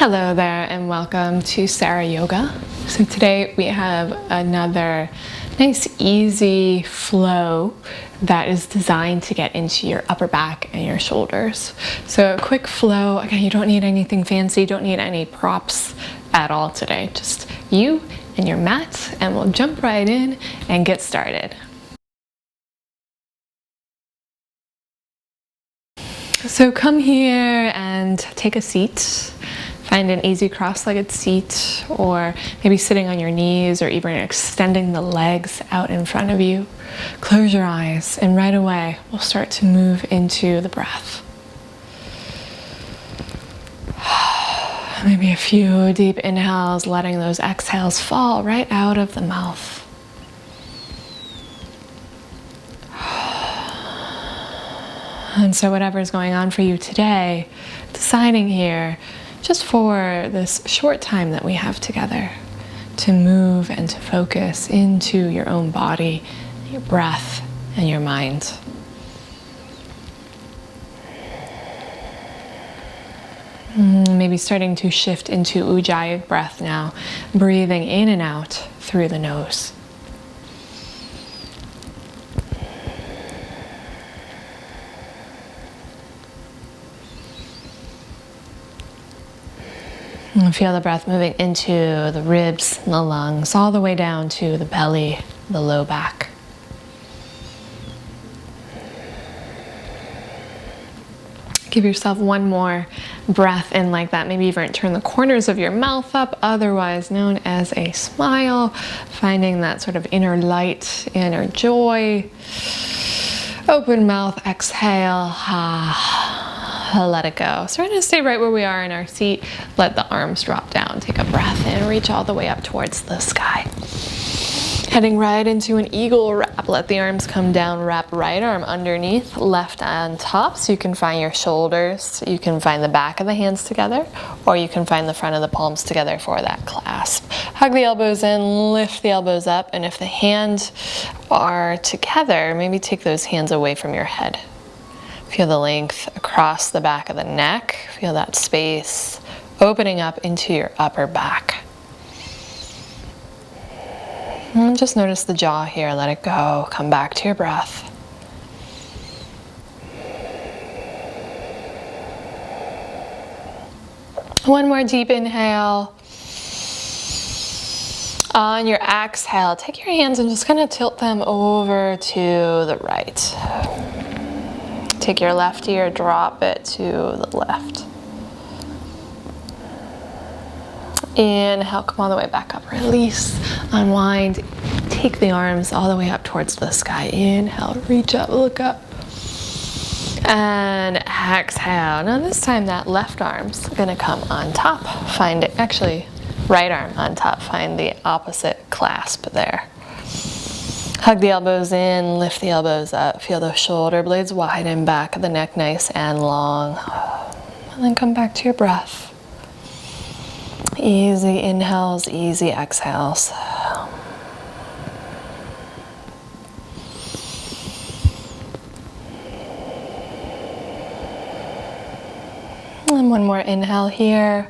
Hello there and welcome to XSarah Yoga. So today we have another nice easy flow that is designed to get into your upper back and your shoulders. So a quick flow, again, you don't need anything fancy, don't need any props at all today, just you and your mat, and we'll jump right in and get started. So come here and take a seat. Find an easy cross-legged seat, or maybe sitting on your knees, or even extending the legs out in front of you. Close your eyes, and right away we'll start to move into the breath. Maybe a few deep inhales, letting those exhales fall right out of the mouth. And so whatever's going on for you today, deciding here, just for this short time that we have together, to move and to focus into your own body, your breath, and your mind. Maybe starting to shift into Ujjayi breath now, breathing in and out through the nose. And feel the breath moving into the ribs and the lungs, all the way down to the belly, the low back. Give yourself one more breath in like that. Maybe even turn the corners of your mouth up, otherwise known as a smile. Finding that sort of inner light, inner joy. Open mouth, exhale. Let it go. So we're going to stay right where we are in our seat. Let the arms drop down. Take a breath in. Reach all the way up towards the sky. Heading right into an eagle wrap. Let the arms come down. Wrap right arm underneath, left on top. So you can find your shoulders. You can find the back of the hands together, or you can find the front of the palms together for that clasp. Hug the elbows in, lift the elbows up, and if the hands are together, maybe take those hands away from your head. Feel the length across the back of the neck. Feel that space opening up into your upper back. And just notice the jaw here. Let it go. Come back to your breath. One more deep inhale. On your exhale, take your hands and just kind of tilt them over to the right. Take your left ear, drop it to the left. Inhale, come all the way back up. Release, unwind. Take the arms all the way up towards the sky. Inhale, reach up, look up. And exhale. Now this time that left arm's gonna come on top. Find it, actually, right arm on top. Find the opposite clasp there. Hug the elbows in, lift the elbows up. Feel the shoulder blades widen, back of the neck nice and long. And then come back to your breath. Easy inhales, easy exhales. And one more inhale here.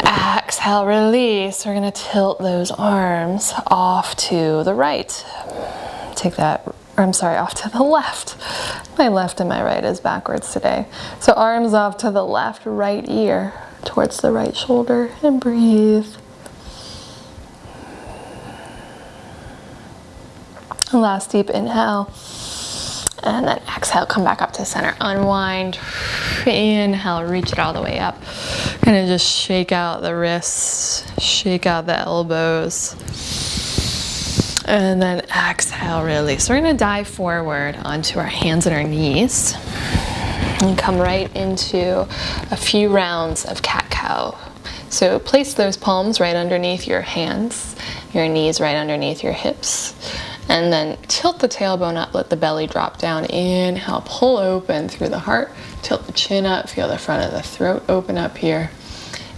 Exhale, release. We're going to tilt those arms off to the right. Take that, or I'm sorry, off to the left. My left and my right is backwards today. So arms off to the left, right ear towards the right shoulder, and breathe. Last deep inhale. And then exhale, come back up to center. Unwind. Inhale, reach it all the way up. Kind of just shake out the wrists, shake out the elbows. And then exhale, release. So we're going to dive forward onto our hands and our knees. And come right into a few rounds of cat-cow. So place those palms right underneath your hands, your knees right underneath your hips. And then tilt the tailbone up, let the belly drop down. Inhale, pull open through the heart. Tilt the chin up, feel the front of the throat open up here.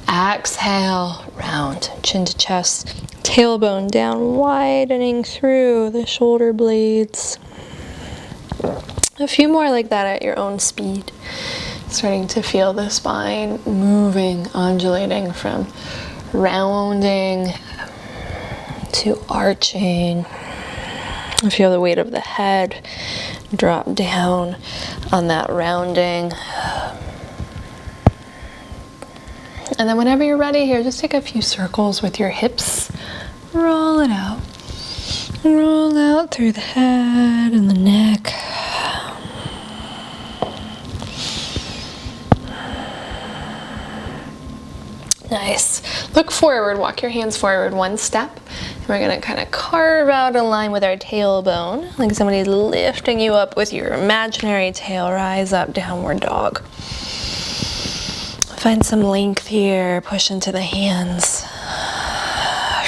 Exhale, round, chin to chest. Tailbone down, widening through the shoulder blades. A few more like that at your own speed. Starting to feel the spine moving, undulating from rounding to arching. Feel the weight of the head drop down on that rounding. And then whenever you're ready here, just take a few circles with your hips. Roll it out. Roll out through the head and the neck. Nice. Look forward, walk your hands forward one step. And we're gonna kind of carve out a line with our tailbone, like somebody's lifting you up with your imaginary tail. Rise up, downward dog. Find some length here, push into the hands.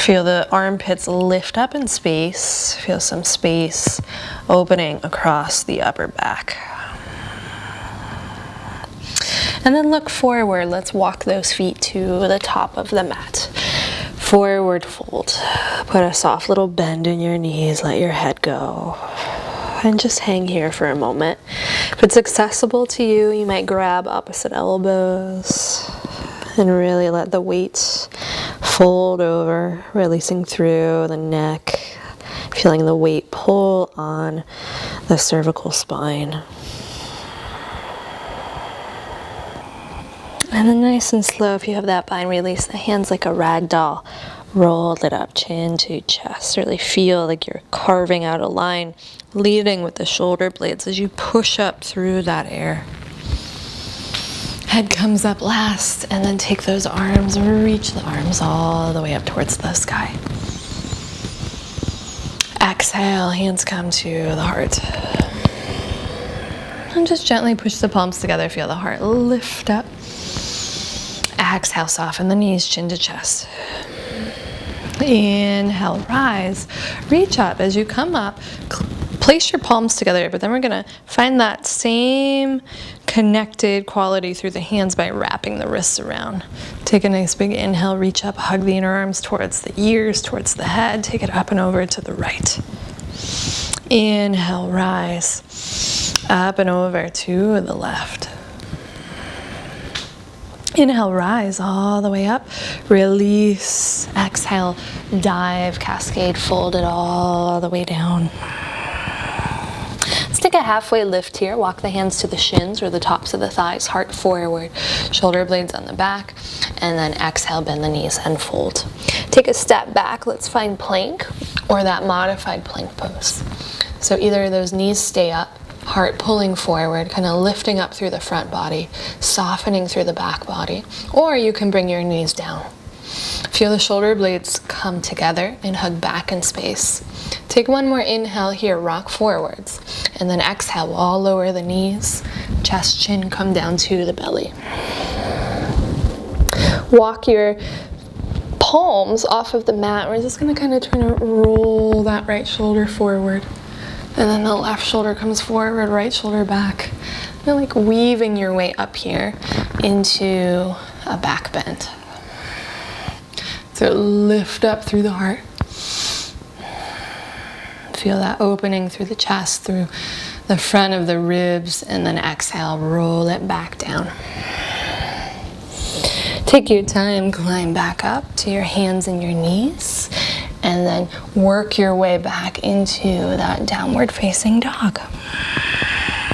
Feel the armpits lift up in space. Feel some space opening across the upper back. And then look forward. Let's walk those feet to the top of the mat. Forward fold. Put a soft little bend in your knees. Let your head go. And just hang here for a moment. If it's accessible to you, you might grab opposite elbows and really let the weight fold over, releasing through the neck, feeling the weight pull on the cervical spine. And then nice and slow, if you have that bind, release the hands like a rag doll. Roll it up, chin to chest. Really feel like you're carving out a line, leading with the shoulder blades as you push up through that air. Head comes up last, and then take those arms, reach the arms all the way up towards the sky. Exhale, hands come to the heart. And just gently push the palms together, feel the heart lift up. Exhale, soften the knees, chin to chest. Inhale, rise, reach up. As you come up, place your palms together, but then we're gonna find that same connected quality through the hands by wrapping the wrists around. Take a nice big inhale, reach up, hug the inner arms towards the ears, towards the head. Take it up and over to the right. Inhale, rise, up and over to the left. Inhale, rise all the way up. Release. Exhale, dive, cascade, fold it all the way down. Let's take a halfway lift here. Walk the hands to the shins or the tops of the thighs, heart forward, shoulder blades on the back, and then exhale, bend the knees and fold. Take a step back. Let's find plank or that modified plank pose. So either of those knees stay up, heart pulling forward, kind of lifting up through the front body, softening through the back body, or you can bring your knees down. Feel the shoulder blades come together and hug back in space. Take one more inhale here, rock forwards, and then exhale, we'll lower the knees, chest, chin, come down to the belly. Walk your palms off of the mat. We're just gonna kind of try to roll that right shoulder forward. And then the left shoulder comes forward, right shoulder back. You're like weaving your way up here into a back bend. So lift up through the heart. Feel that opening through the chest, through the front of the ribs, and then exhale, roll it back down. Take your time, climb back up to your hands and your knees. And then work your way back into that downward facing dog.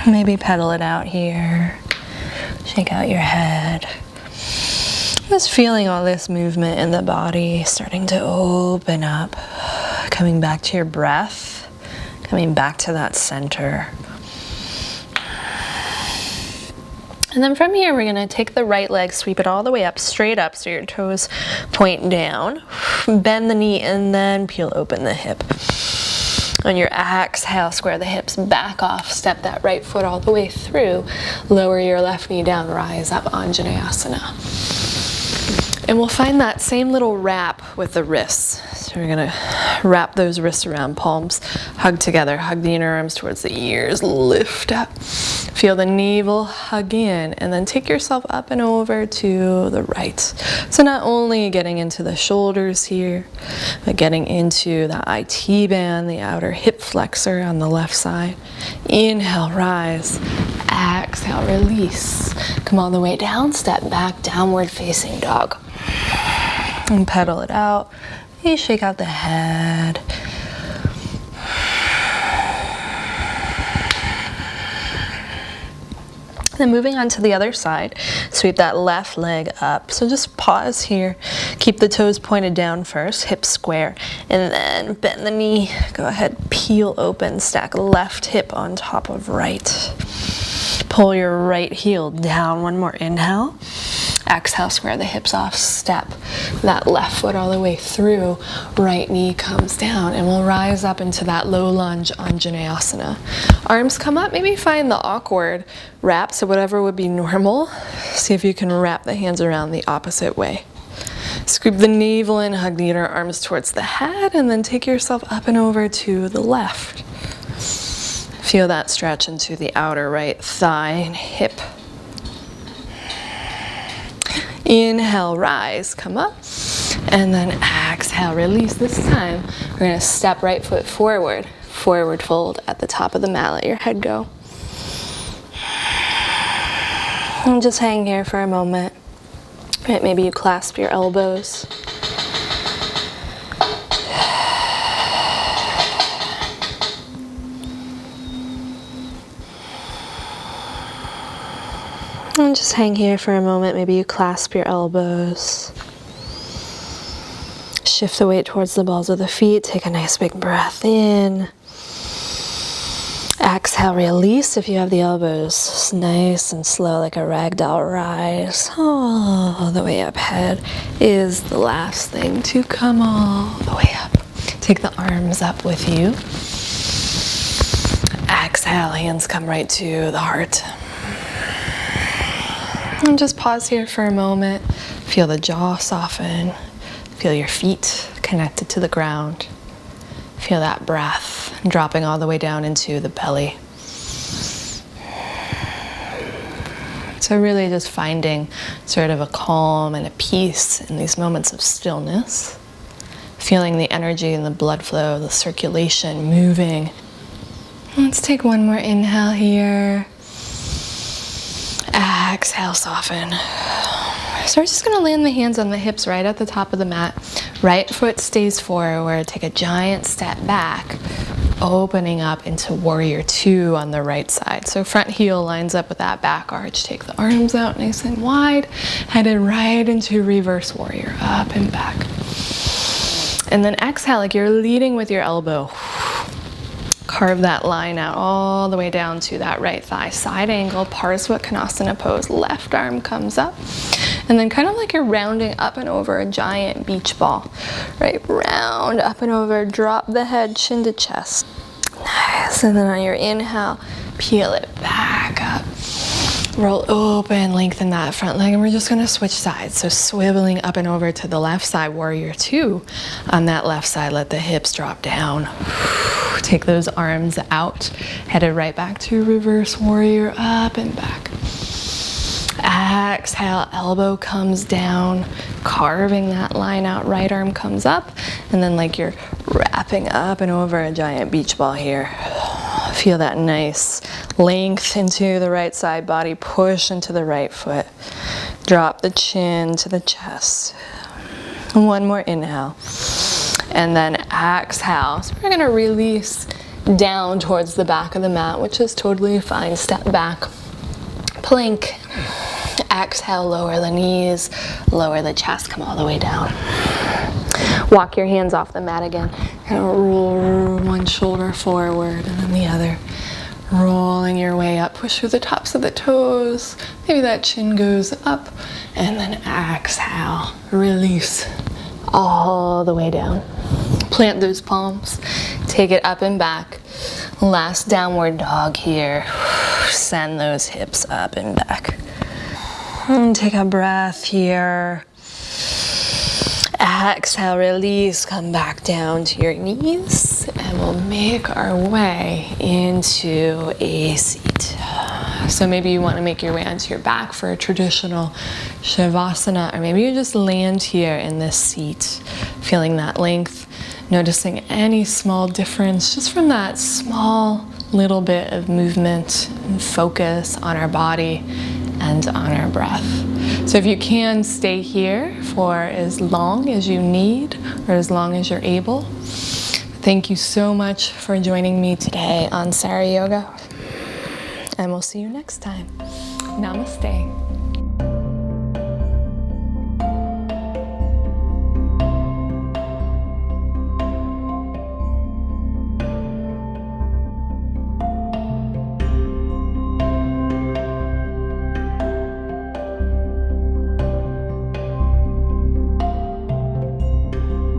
Maybe pedal it out here. Shake out your head. Just feeling all this movement in the body starting to open up. Coming back to your breath. Coming back to that center. And then from here, we're gonna take the right leg, sweep it all the way up, straight up, so your toes point down. Bend the knee and then peel open the hip. On your exhale, square the hips back off, step that right foot all the way through, lower your left knee down, rise up, Anjaneyasana. And we'll find that same little wrap with the wrists. So we're gonna wrap those wrists around, palms hug together, hug the inner arms towards the ears, lift up. Feel the navel hug in, and then take yourself up and over to the right. So not only getting into the shoulders here, but getting into the IT band, the outer hip flexor on the left side. Inhale, rise. Exhale, release. Come all the way down, step back, downward facing dog. And pedal it out. You shake out the head. Then moving on to the other side, sweep that left leg up. So just pause here. Keep the toes pointed down first, hips square, and then bend the knee. Go ahead, peel open, stack left hip on top of right. Pull your right heel down. One more inhale. Exhale, square the hips off, step that left foot all the way through, right knee comes down, and we'll rise up into that low lunge Anjaneyasana. Arms come up, maybe find the awkward wrap, so whatever would be normal, see if you can wrap the hands around the opposite way. Scoop the navel in, hug the inner arms towards the head, and then take yourself up and over to the left. Feel that stretch into the outer right thigh and hip. Inhale, rise, come up, and then exhale, release. This time, we're gonna step right foot forward, forward fold at the top of the mat, let your head go. And just hang here for a moment. Right, maybe you clasp your elbows. And just hang here for a moment. Maybe you clasp your elbows. Shift the weight towards the balls of the feet. Take a nice big breath in. Exhale, release. If you have the elbows nice and slow, like a ragdoll rise. All the way up. Head is the last thing to come all the way up. Take the arms up with you. Exhale, hands come right to the heart. And just pause here for a moment. Feel the jaw soften. Feel your feet connected to the ground. Feel that breath dropping all the way down into the belly. So really just finding sort of a calm and a peace in these moments of stillness. Feeling the energy and the blood flow, the circulation moving. Let's take one more inhale here. Exhale, soften. So we're just gonna land the hands on the hips right at the top of the mat. Right foot stays forward. Take a giant step back, opening up into warrior two on the right side. So front heel lines up with that back arch. Take the arms out nice and wide. Headed right into reverse warrior, up and back. And then exhale like you're leading with your elbow. Carve that line out all the way down to that right thigh. Side angle, Parsvakonasana pose. Left arm comes up. And then kind of like you're rounding up and over a giant beach ball. Right, round up and over, drop the head, chin to chest. Nice, and then on your inhale, peel it back up. Roll open, lengthen that front leg, and we're just gonna switch sides. So swiveling up and over to the left side, warrior two. On that left side, let the hips drop down. Take those arms out, headed right back to reverse warrior, up and back. Exhale, elbow comes down, carving that line out, right arm comes up, and then like you're wrapping up and over a giant beach ball here. Feel that nice length into the right side body, push into the right foot. Drop the chin to the chest. One more inhale. And then exhale. So we're gonna release down towards the back of the mat, which is totally fine. Step back, plank. Exhale, lower the knees, lower the chest, come all the way down. Walk your hands off the mat again. And roll one shoulder forward and then the other. Rolling your way up, push through the tops of the toes. Maybe that chin goes up. And then exhale, release all the way down. Plant those palms, take it up and back. Last downward dog here. Send those hips up and back. And take a breath here. Exhale, release, come back down to your knees, and we'll make our way into a seat. So maybe you want to make your way onto your back for a traditional Shavasana, or maybe you just land here in this seat, feeling that length, noticing any small difference just from that small little bit of movement and focus on our body and on our breath. So if you can, stay here for as long as you need or as long as you're able. Thank you so much for joining me today on XSarah Yoga, and we'll see you next time. Namaste.